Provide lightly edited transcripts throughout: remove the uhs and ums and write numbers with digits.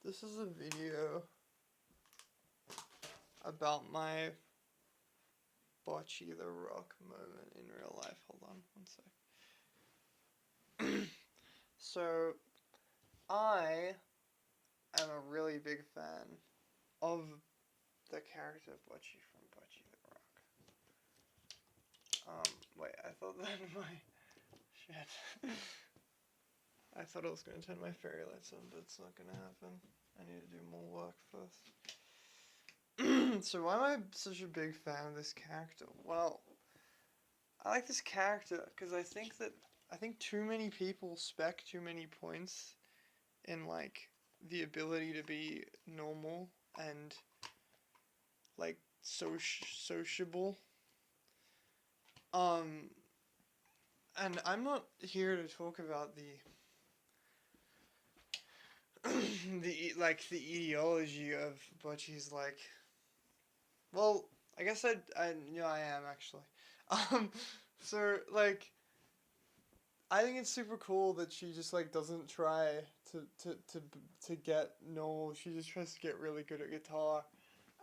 This is a video about my Bocchi the Rock moment in real life. Hold on one sec. So, I am a really big fan of the character Bocchi from Bocchi the Rock. Wait, I thought that shit. I thought I was going to turn my fairy lights on, but it's not going to happen. I need to do more work first. So why am I such a big fan of this character? Well, I like this character because I think too many people spec too many points in like the ability to be normal and like sociable. And I'm not here to talk about the ideology of Bocchi's like. Well, I guess I am actually. So like, I think it's super cool that she just like doesn't try to get normal. She just tries to get really good at guitar,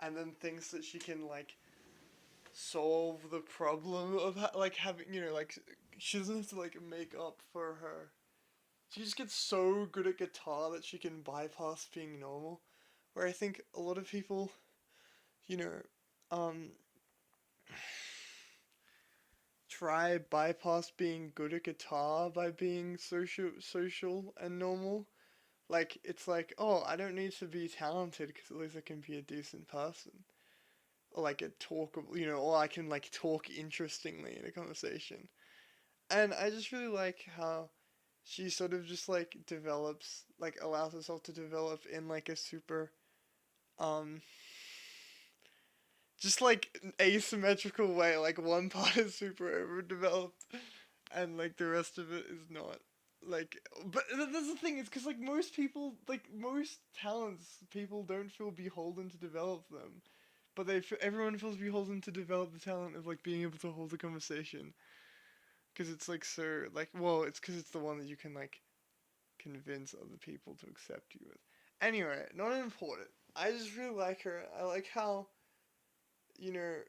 and then thinks that she can like solve the problem of like having like she doesn't have to like make up for her. She just gets so good at guitar that she can bypass being normal. Where I think a lot of people, you know, um, try bypass being good at guitar by being social and normal. Like it's like, oh, I don't need to be talented because at least I can be a decent person, or like a talkable, or I can like talk interestingly in a conversation. And I just really like how she sort of just like develops, like allows herself to develop in like a super um just like asymmetrical way. Like one part is super overdeveloped, and like the rest of it is not. Like, but that's the thing. It's because like most people, like most talents, people don't feel beholden to develop them, but everyone feels beholden to develop the talent of like being able to hold a conversation. Because it's like so like it's because it's the one that you can like convince other people to accept you with. Anyway, not important. I just really like her. I like how you know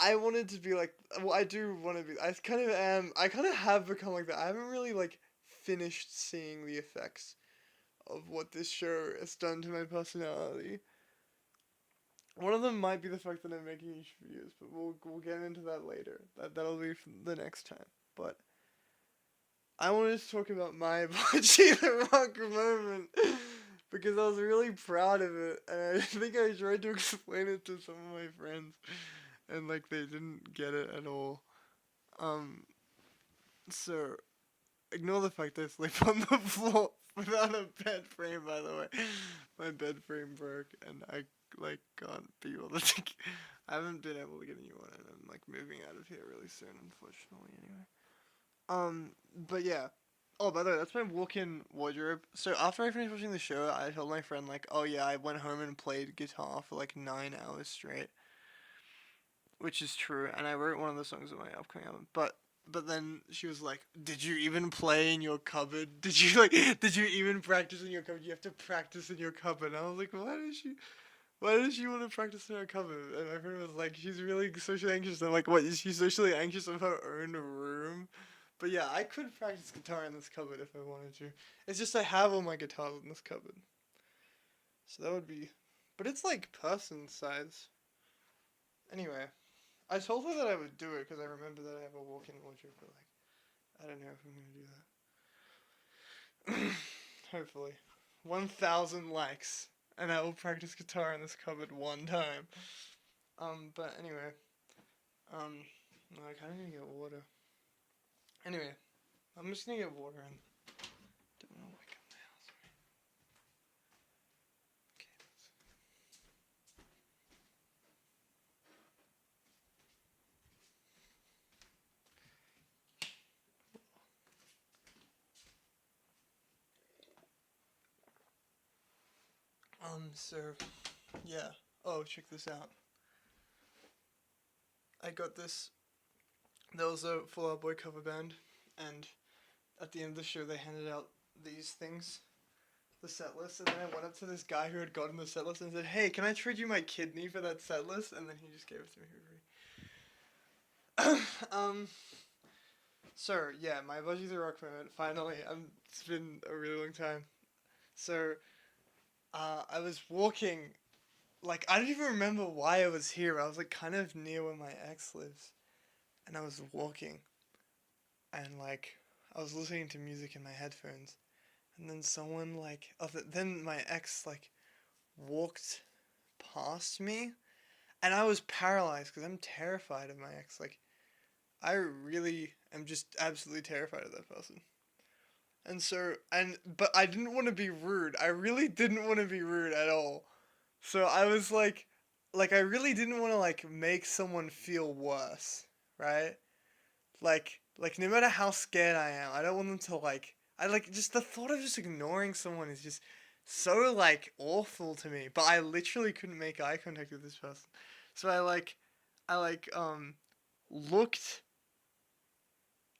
I wanted to be like, well, I do want to be. I kind of am. I kind of have become like that. I haven't really like finished seeing the effects of what this show has done to my personality. One of them might be the fact that I'm making YouTube videos, but we'll get into that later. That'll be for the next time. But I wanted to talk about my Bocchi the Rock moment because I was really proud of it, and I think I tried to explain it to some of my friends, and like they didn't get it at all. Um, so ignore the fact that I sleep on the floor without a bed frame. By the way, my bed frame broke, and I like can't be able to. I haven't been able to get a new one, and I'm like moving out of here really soon, unfortunately. Anyway. But yeah. Oh, by the way, that's my walk-in wardrobe. So after I finished watching the show, I told my friend like, "Oh yeah, I went home and played guitar for like 9 hours straight," which is true, and I wrote one of the songs on my upcoming album. But then she was like, "Did you even play in your cupboard? Did you even practice in your cupboard? You have to practice in your cupboard." And I was like, Why does she want to practice in her cupboard?" And my friend was like, "She's really socially anxious." And I'm like, "What? Is she socially anxious of her own room?" But yeah, I could practice guitar in this cupboard if I wanted to. It's just I have all my guitars in this cupboard. So that would be. But it's like person size. Anyway, I told her that I would do it because I remember that I have a walk in wardrobe, but like, I don't know if I'm gonna do that. Hopefully. 1,000 likes, and I will practice guitar in this cupboard one time. But anyway. No, I kinda need to get water. Anyway, I'm just gonna get water and don't wanna wake up my house. So, yeah. Oh, check this out. I got this. There was a Fall Out Boy cover band, and at the end of the show, they handed out these things. the set list, and then I went up to this guy who had gotten the set list and said, "Hey, can I trade you my kidney for that set list?" And then he just gave it to me for free. So yeah, my Bocchi the Rock moment. Finally, it's been a really long time. So, I was walking. Like I don't even remember why I was here. I was like kind of near where my ex lives, and I was walking, and like I was listening to music in my headphones, and then someone like, then my ex like walked past me, and I was paralyzed because I'm terrified of my ex. Like I really am just absolutely terrified of that person. And so, but I didn't want to be rude. I really didn't want to be rude at all. So I was like I really didn't want to like make someone feel worse, right? Like no matter how scared I am, I don't want them to like. I like just the thought of just ignoring someone is just so like awful to me. But I literally couldn't make eye contact with this person, so I like looked.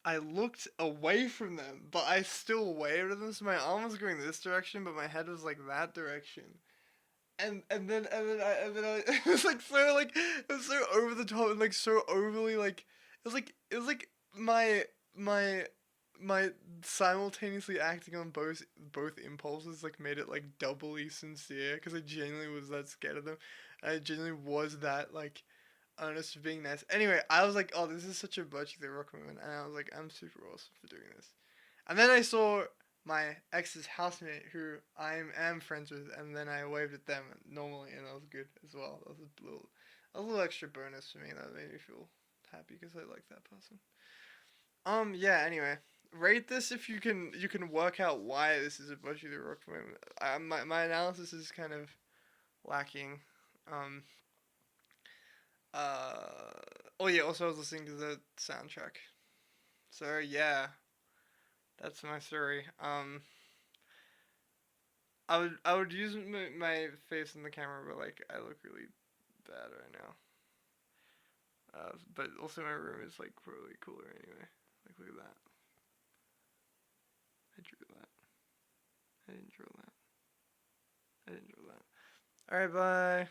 I looked away from them, but I still waved at them. So my arm was going this direction, but my head was like that direction. And then I it was like so like it was so over the top and like so overly like it was like my my my simultaneously acting on both impulses like made it like doubly sincere because I genuinely was that scared of them. I genuinely was that like honest of being nice. Anyway, I was like, oh, this is such a Bocchi the Rock moment, and I was like, I'm super awesome for doing this. And then I saw my ex's housemate, who am friends with, and then I waved at them normally, and that was good as well. That was a little extra bonus for me that made me feel happy because I like that person. Yeah. Anyway, rate this if you can work out why this is a Bocchi the Rock moment. My analysis is kind of lacking. Um. Uh. Oh yeah. Also, I was listening to the soundtrack. So yeah, that's my story. I would use my face in the camera, but like I look really bad right now. But also my room is like probably cooler anyway. Like look at that. I drew that. I didn't draw that. I didn't draw that. All right, bye.